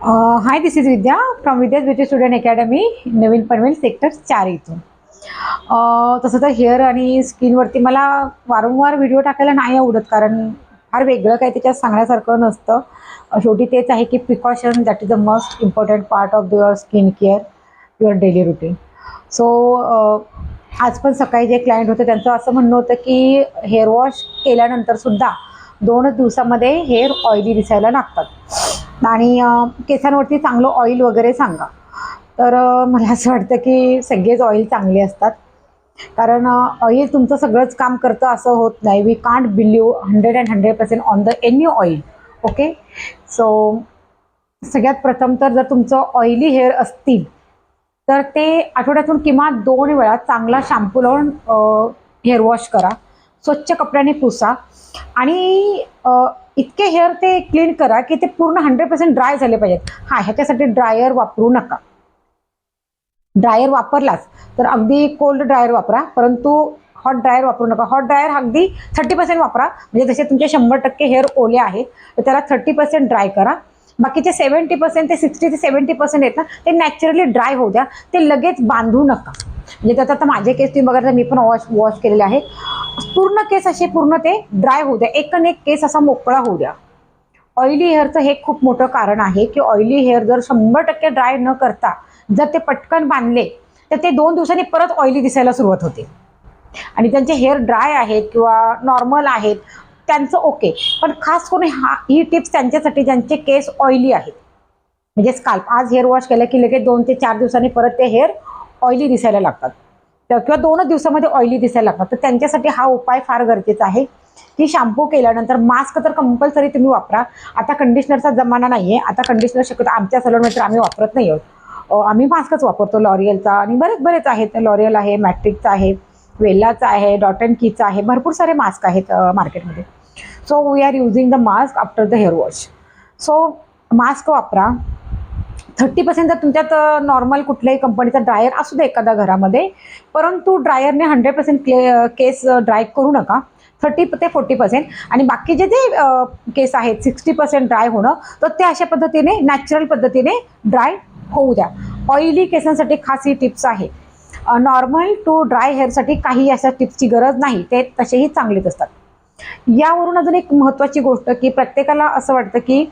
High, this is Vidya from Vidya's beauty student academy, नवीन Panvel sector 4 इथून. तसं तर हेअर आणि स्किनवरती मला वारंवार व्हिडिओ टाकायला नाही आवडत, कारण फार वेगळं काही त्याच्यात सांगण्यासारखं नसतं. शेवटी तेच आहे की precaution that is the most important part of your skin care, your daily routine. So आज पण सकाळी जे क्लायंट होते त्यांचं असं म्हणणं होतं की हेअर वॉश केल्यानंतर सुद्धा 2च दिवसामध्ये हेअर ऑइली दिसायला लागतात आणि केसांवरती चांगलं ऑइल वगैरे सांगा. तर मला असं वाटतं की सगळेच ऑइल चांगले असतात, कारण ऑइल तुमचं सगळंच काम करतं असं होत नाही. We can't believe 100% on the any oil. Okay, so सगळ्यात प्रथम तर जर तुमचं ऑइली हेअर असतील तर ते आठवड्यातून किमान 2 वेळा चांगला शॅम्पू लावून हेअर वॉश करा. स्वच्छ कपड्याने पुसा आणि इतके हेअर ते क्लीन करा की ते पूर्ण 100% ड्राय झाले पाहिजेत. ह्याच्यासाठी ड्रायर वापरू नका. ड्रायर वापरलाच तर अगदी कोल्ड ड्रायर वापरा, परंतु हॉट ड्रायर वापरू नका. हॉट ड्रायर अगदी 30% वापरा, म्हणजे जसे तुमचे 100% हेअर ओले आहेत तर त्याला 30% ड्राय करा. बाकीचे 70% ते 60 ते 70% आहेत ना, ते नॅचरली ड्राय होऊ द्या. ते लगेच बांधू नका. म्हणजे त्यात आता माझे केस तुम्ही बघा, मी पण वॉश केलेले आहे. पूर्ण केस असे पूर्ण ते ड्राय होऊ द्या, एक केस असा मोकळा होऊ द्या. ऑइली हेअरचं हे खूप मोठं कारण आहे की ऑइली हेअर जर 100% ड्राय न करता जर ते पटकन बांधले तर ते 2 दिवसांनी परत ऑइली दिसायला सुरुवात होते. आणि त्यांचे हेअर ड्राय आहेत किंवा नॉर्मल आहेत त्यांचं ओके, पण खास करून ही टिप्स त्यांच्यासाठी ज्यांचे केस ऑइली आहेत, म्हणजे स्काल्प. आज हेअर वॉश केलं की लगेच 2 ते 4 दिवसांनी परत ते हेअर ऑइली दिसायला लागतात किंवा 2च दिवसामध्ये ऑइली दिसायला लागतात. तर त्यांच्यासाठी हा उपाय फार गरजेचा आहे की शॅम्पू केल्यानंतर मास्क तर कंपल्सरी तुम्ही वापरा. आता कंडिशनरचा जमाना नाहीये. आता कंडिशनर शक्यतो आमच्या सलूनमध्ये आम्ही वापरत नाही आहोत. आम्ही मास्कच वापरतो लॉरियलचा, आणि बरेच आहेत. लॉरियल आहे, मॅट्रिकचा आहे, वेल्लाचा आहे, डॉट अँड कीचा आहे. भरपूर सारे मास्क आहेत मार्केटमध्ये. So we are using the mask after the hair wash. So mask वापरा. 30% जर तुमच्यात नॉर्मल कुठल्याही कंपनीचा ड्रायर असू दे एखाद्या घरामध्ये, परंतु ड्रायरने 100% केस ड्राय करू नका. 30 ते 40%. आणि बाकीचे जे केस आहेत 60% ड्राय होणं, तर ते अशा पद्धतीने नॅचरल पद्धतीने ड्राय होऊ द्या. ऑइली केसांसाठी खास ही टिप्स आहे. नॉर्मल टू ड्राय हेअरसाठी काही अशा टिप्सची गरज नाही, ते तसेही चांगलेच असतात. यावरून अजून एक महत्त्वाची गोष्ट की प्रत्येकाला असं वाटतं की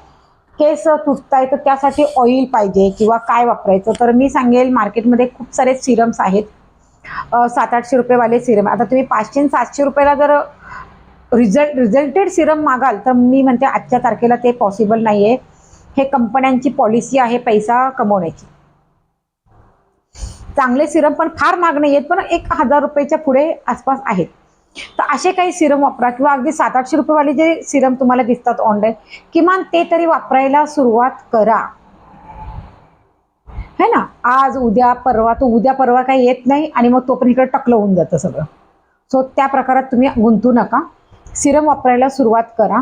केस तुटताय तर त्यासाठी ऑइल पाहिजे किंवा काय वापरायचं. तर मी सांगेल, मार्केटमध्ये खूप सारे सिरम्स आहेत. 700-800 रुपयेवाले सिरम. आता तुम्ही 500-700 रुपयाला जर रिझल्टेड सिरम मागाल तर मी म्हणते आजच्या तारखेला ते पॉसिबल नाहीये. हे कंपन्यांची पॉलिसी आहे पैसा कमवण्याची. चांगले सिरम पण फार महाग नाही आहेत, पण 1000 रुपयाच्या पुढे आसपास आहेत. तर असे काही सिरम वापरा, किंवा अगदी 700-800 रुपयेवाले जे सिरम तुम्हाला दिसतात ऑनलाईन, किमान ते तरी वापरायला सुरुवात करा. है ना. आज उद्या परवा, तो उद्या परवा काही येत नाही आणि मग तो पण इकडे टकलं होऊन जातं सगळं. सो त्या प्रकारात तुम्ही गुंतू नका. सिरम वापरायला सुरुवात करा.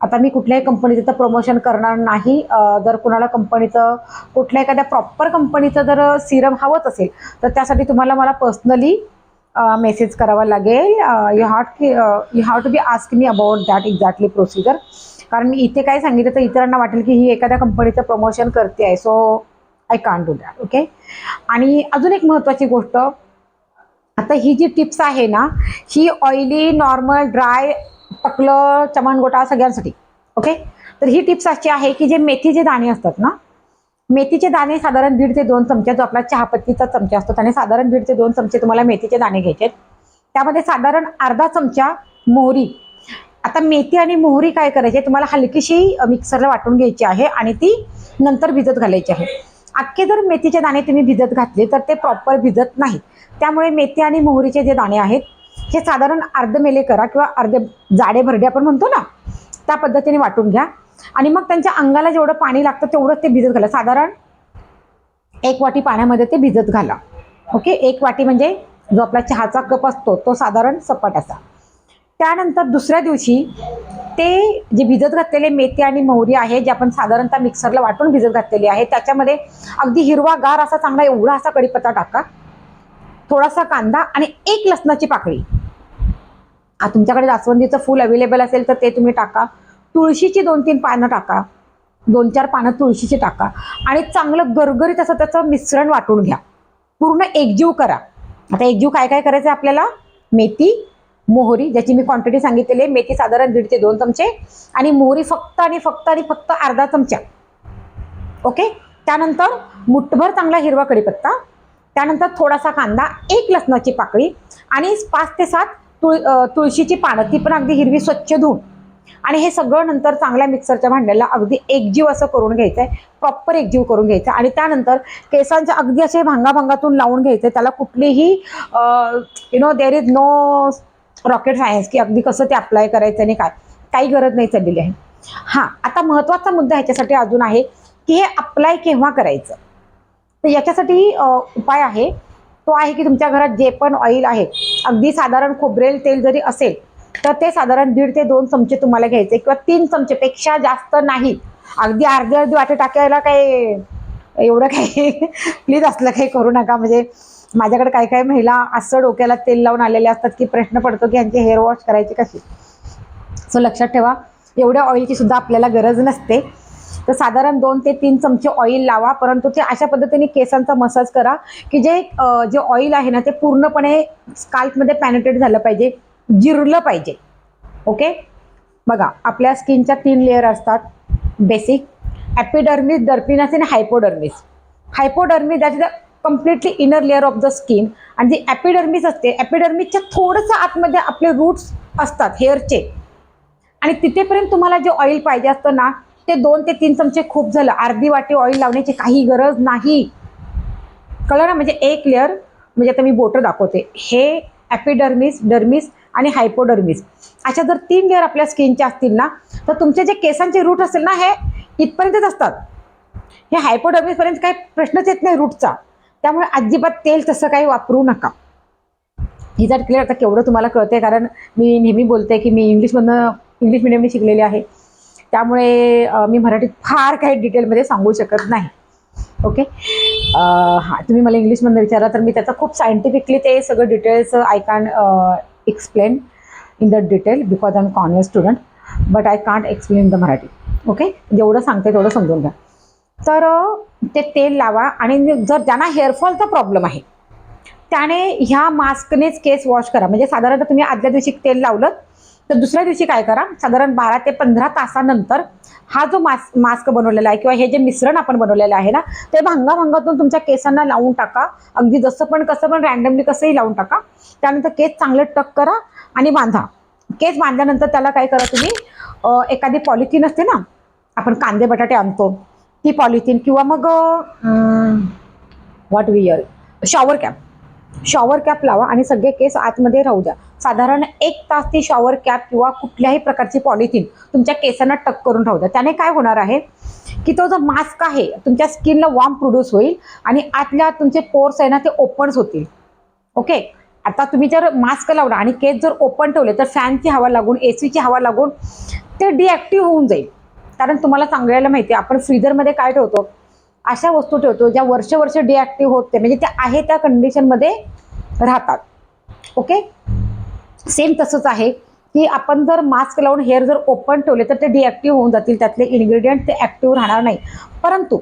आता मी कुठल्याही कंपनीचं तर प्रमोशन करणार नाही. जर कुणाला कंपनीचं, कुठल्या एखाद्या प्रॉपर कंपनीचं जर सिरम हवंच असेल तर त्यासाठी तुम्हाला मला पर्सनली मेसेज करावा लागेल. You have to be ask me about that exactly procedure. कारण मी इथे काय सांगितलं तर इतरांना वाटेल की ही एखाद्या कंपनीचं प्रमोशन करते आहे. So I can't do that. Okay. आणि अजून एक महत्त्वाची गोष्ट, आता ही जी टिप्स आहे ना, ही ऑइली, नॉर्मल, ड्राय, टकलं, चमणगोटा सगळ्यांसाठी. ओके. तर ही टिप्स अशी आहे की जे मेथीचे दाणे असतात ना, मेथीचे दाणे साधारण 1.5 ते 2 चमचे, जो आपला चहापत्तीचा चमचा असतो त्याने साधारण 1.5 ते 2 चमचे तुम्हाला मेथीचे दाणे घ्यायचे. त्यामध्ये साधारण अर्धा चमचा मोहरी. आता मेथी आणि मोहरी काय करायचे, तुम्हाला हलकीशी मिक्सरला वाटून घ्यायची आहे आणि ती नंतर भिजत घालायची आहे. अख्खे जर मेथीचे दाणे तुम्ही भिजत घातले तर ते प्रॉपर भिजत नाहीत. त्यामुळे मेथी आणि मोहरीचे जे दाणे आहेत हे साधारण अर्ध मेले करा, किंवा अर्धे जाडे भरडे आपण म्हणतो ना, त्या पद्धतीने वाटून घ्या. आणि मग त्यांच्या अंगाला जेवढं पाणी लागतं तेवढंच ते भिजत घाला. साधारण 1 वाटी पाण्यामध्ये ते भिजत घाला. ओके. 1 वाटी म्हणजे जो आपला चहाचा कप असतो तो साधारण सपाट असा. त्यानंतर दुसऱ्या दिवशी ते जे भिजत घातलेले मेथी आणि मोहरी आहे, जे आपण साधारणतः मिक्सरला वाटून भिजत घातलेली आहे, त्याच्यामध्ये अगदी हिरवागार असा चांगला एवढा असा कढीपत्ता टाका, थोडासा कांदा आणि 1 लसणाची पाकळी. तुमच्याकडे जास्वंदीचं फूल अवेलेबल असेल तर ते तुम्ही टाका. तुळशीची 2-3 पानं टाका. 2-4 पानं तुळशीची टाका आणि चांगलं गरगरीत असं त्याचं मिश्रण वाटून घ्या. पूर्ण एकजीव करा. आता एकजीव काय काय करायचं आहे आपल्याला? मेथी, मोहरी, ज्याची मी क्वांटिटी सांगितलेली आहे. मेथी साधारण 1.5 ते 2 चमचे आणि मोहरी फक्त आणि फक्त आणि फक्त अर्धा चमचा. ओके. त्यानंतर मुठभर चांगला हिरवा कढीपत्ता, त्यानंतर थोडासा कांदा, 1 लसणाची पाकळी आणि 5 ते 7 तुळशीची पानं, ती पण अगदी हिरवी स्वच्छ धुवून. आणि हे सगळं नंतर चांगल्या मिक्सरच्या भांड्याला अगदी एकजीव असं करून घ्यायचंय, प्रॉपर एकजीव करून घ्यायचं. आणि त्यानंतर केसांच्या अगदी असे भांगाभांगातून लावून घ्यायचे. त्याला कुठलीही there is no rocket science की अगदी कसं ते अप्लाय करायचं आणि काय, काही गरज नाही चाललेली आहे. हां, आता महत्त्वाचा मुद्दा ह्याच्यासाठी अजून आहे की हे अप्लाय केव्हा करायचं. तर याच्यासाठी उपाय आहे, तो आहे की तुमच्या घरात जे पण ऑइल आहे, अगदी साधारण खोबरेल तेल जरी असेल तर ते साधारण 1.5 ते 2 चमचे तुम्हाला घ्यायचे किंवा 3 चमचेपेक्षा जास्त नाही. अगदी अर्धी वाटी टाकायला काही एवढं काही प्लीज असलं काही करू नका. म्हणजे माझ्याकडे काही काही महिला असं डोक्याला तेल लावून आलेल्या असतात की प्रश्न पडतो की यांची हेअर वॉश करायची कशी. सो लक्षात ठेवा, एवढ्या ऑइलची सुद्धा आपल्याला गरज नसते. तर साधारण 2 ते 3 चमचे ऑइल लावा, परंतु ते अशा पद्धतीने केसांचा मसाज करा की जे ऑइल आहे ना ते पूर्णपणे स्काल्पमध्ये पॅनिट्रेट झालं पाहिजे, जिरलं पाहिजे. ओके. बघा, आपल्या स्किनच्या 3 लेअर असतात. बेसिक, एपिडर्मिस, डर्पिनस आणि hypodermis. Hypodermis that is the completely inner layer of the skin. आणि जी एपिडर्मिस असते, एपिडर्मिसच्या थोडंसं आतमध्ये आपले रूट्स असतात हेअरचे. आणि तिथेपर्यंत तुम्हाला जे ऑइल पाहिजे असतं ना, ते 2 ते 3 चमचे खूप झालं. अर्धी वाटी ऑइल लावण्याची काही गरज नाही. कळलं ना? म्हणजे एक लेअर, म्हणजे आता मी बोटं दाखवते, हे एपिडर्मिस, डर्मिस आणि हायपोडर्मिस, अशा जर 3 लेअर आपल्या स्किनच्या असतील ना, तर तुमचे जे केसांचे रूट असेल ना, हे इथपर्यंतच असतात. हे हायपोडर्मिसपर्यंत काही प्रश्नच येत नाही रूटचा. त्यामुळे अजिबात तेल तसं काही वापरू नका. ही जर क्लिअर, आता केवढं तुम्हाला कळतंय, कारण मी नेहमी बोलते की मी इंग्लिश मिडियमने शिकलेली आहे. त्यामुळे मी मराठीत फार काही डिटेलमध्ये सांगू शकत नाही. ओके. हां, तुम्ही मला इंग्लिशमधून विचारा तर मी त्याचं खूप सायंटिफिकली ते सगळं details I can explain in the detail because I am convent student, but I can't explain in the Marathi. Okay. जेवढं सांगते तेवढं समजून घ्या. तर ते तेल लावा आणि जर ज्यांना हेअरफॉलचा प्रॉब्लेम आहे त्याने ह्या मास्कनेच केस वॉश करा. म्हणजे साधारणतः तुम्ही आदल्या दिवशी तेल लावलं तर दुसऱ्या दिवशी काय करा, साधारण 12 ते 15 तासानंतर हा जो मास्क बनवलेला आहे किंवा हे जे मिश्रण आपण बनवलेलं आहे ना, ते भांगाभांगातून तुमच्या केसांना लावून टाका. अगदी जसं पण कसं पण रँडमली कसंही लावून टाका. त्यानंतर केस चांगले टक करा आणि बांधा. केस बांधल्यानंतर त्याला काय करा तुम्ही, एखादी पॉलिथिन असते ना, आपण कांदे बटाटे आणतो ती पॉलिथिन, किंवा मग what we wear shower cap लावा आणि सगळे केस आतमध्ये राहू द्या. साधारण 1 तास ती शॉवर कॅप किंवा कुठल्याही प्रकारची पॉलिथिन तुमच्या केसांना टक करून राहू द्या. त्याने काय होणार आहे की तो जो मास्क आहे तुमच्या स्किनला वॉर्म प्रोड्यूस होईल आणि आतल्या तुमचे पोर्स आहे ना ते ओपन्स होतील. ओके. आता तुम्ही जर मास्क लावला आणि केस जर ओपन ठेवले तर फॅनची हवा लागून, एसीची हवा लागून ते डिॲक्टिव्ह होऊन जाईल. कारण तुम्हाला चांगल्याला माहिती आहे, आपण फ्रीजरमध्ये काय ठेवतो, अशा वस्तू ठेवतो ज्या वर्ष डिॲक्टिव्ह होते, म्हणजे त्या आहे त्या कंडिशनमध्ये राहतात. ओके. सेम तसंच आहे की आपण जर मास्क लावून हेअर जर ओपन ठेवले तर ते डिॲक्टिव्ह होऊन जातील, त्यातले इन्ग्रेडियंट ते ॲक्टिव्ह राहणार नाही. परंतु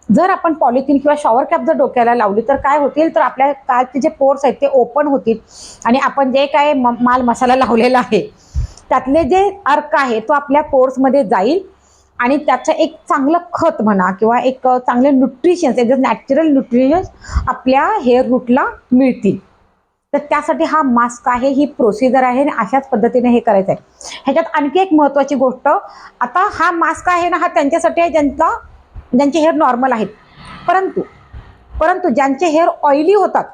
जर आपण पॉलिथिन किंवा शॉवर कॅप जर डोक्याला लावली तर काय होतील, तर आपल्या कालचे जे पोर्स आहेत ते ओपन होतील आणि आपण जे काय माल मसाला लावलेला आहे त्यातले जे अर्क आहे तो आपल्या पोर्समध्ये जाईल आणि त्याचं एक चांगलं खत म्हणा किंवा एक चांगले न्यूट्रिशन्स, नॅचरल न्यूट्रिशन्स आपल्या हेअर रूटला मिळतील. तर त्यासाठी हा मास्क आहे, ही प्रोसिजर आहे आणि अशाच पद्धतीने हे करायचं आहे. ह्याच्यात आणखी एक महत्त्वाची गोष्ट, आता हा मास्क आहे ना, हा त्यांच्यासाठी आहे ज्यांचे हेअर नॉर्मल आहेत. परंतु ज्यांचे हेअर ऑइली होतात,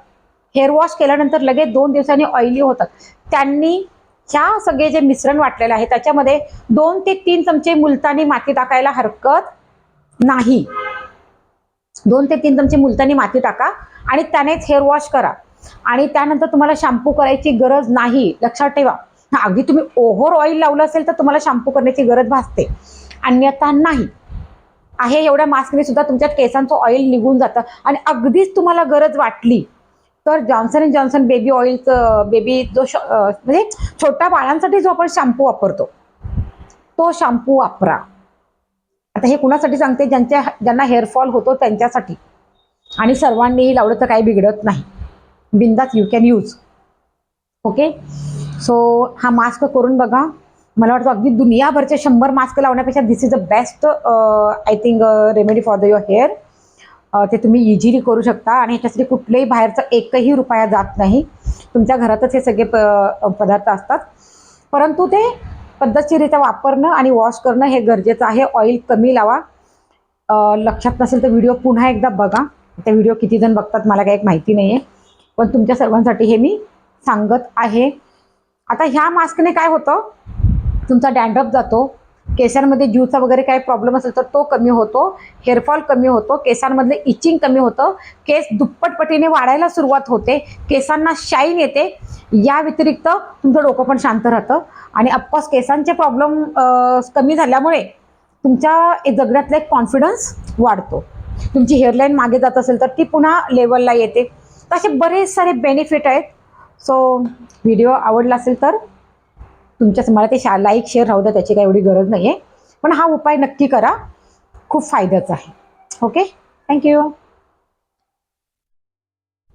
हेअर वॉश केल्यानंतर लगेच 2 दिवसांनी ऑइली होतात, त्यांनी ह्या सगळे जे मिश्रण वाटलेलं आहे त्याच्यामध्ये 2 ते 3 चमचे मुलतानी माती टाकायला हरकत नाही. 2 ते 3 चमचे मुलतानी माती टाका आणि त्यानेच हेअर वॉश करा. आणि त्यानंतर तुम्हाला शॅम्पू करायची गरज नाही. लक्षात ठेवा, अगदी तुम्ही ओव्हर ऑइल लावलं असेल तर तुम्हाला शॅम्पू करण्याची गरज भासते, अन्यथा नाही. आहे एवढ्या मास्कने सुद्धा तुमच्या केसांचं ऑइल निघून जातं. आणि अगदीच तुम्हाला गरज वाटली तर जॉन्सन अँड जॉन्सन बेबी ऑइलचं, बेबी जो म्हणजे छोट्या बाळांसाठी जो आपण शॅम्पू वापरतो तो शॅम्पू वापरा. आता हे कुणासाठी सांगते, ज्यांना हेअरफॉल होतो त्यांच्यासाठी. आणि सर्वांनीही लावलं तर काही बिघडत नाही, बिंदास you can use. Okay, so हा मास्क करून बघा. मला वाटतं अगदी दुनियाभरचे 100 मास्क लावण्यापेक्षा this is the best I think remedy for your hair. ते तुम्ही इझिली करू शकता आणि ह्याच्यासाठी कुठलेही बाहेरचा एकही रुपया जात नाही. तुमच्या घरातच हे सगळे पदार्थ असतात, परंतु ते पद्धतशीररित्या वापरणं आणि वॉश करणं हे गरजेचं आहे. ऑइल कमी लावा. लक्षात नसेल तर व्हिडिओ पुन्हा एकदा बघा. ते व्हिडिओ किती जण बघतात मला काही माहिती नाही आहे, पण तुमच्या सर्वांसाठी हे मी सांगत आहे. आता ह्या मास्कने काय होतं, तुमचा डॅन्ड्रफ जातो, केसांमध्ये ज्यूचा वगैरे काही प्रॉब्लेम असेल तर तो कमी होतो, हेअरफॉल कमी होतो, केसांमधले इचिंग कमी होतं, केस दुप्पटपटीने वाढायला सुरुवात होते, केसांना शाईन येते. या व्यतिरिक्त तुमचं डोकं पण शांत राहतं आणि ऑफकोर्स केसांचे प्रॉब्लेम कमी झाल्यामुळे तुमच्या जगण्यातला एक कॉन्फिडन्स वाढतो. तुमची हेअरलाईन मागे जात असेल तर ती पुन्हा लेवलला येते. तर असे बरेच सारे बेनिफिट आहेत. सो व्हिडिओ आवडला असेल तर तुमच्याच, मला ते लाईक शेअर राहू द्या, त्याची काही एवढी गरज नाही आहे, पण हा उपाय नक्की करा, खूप फायद्याचा आहे. Okay, thank you.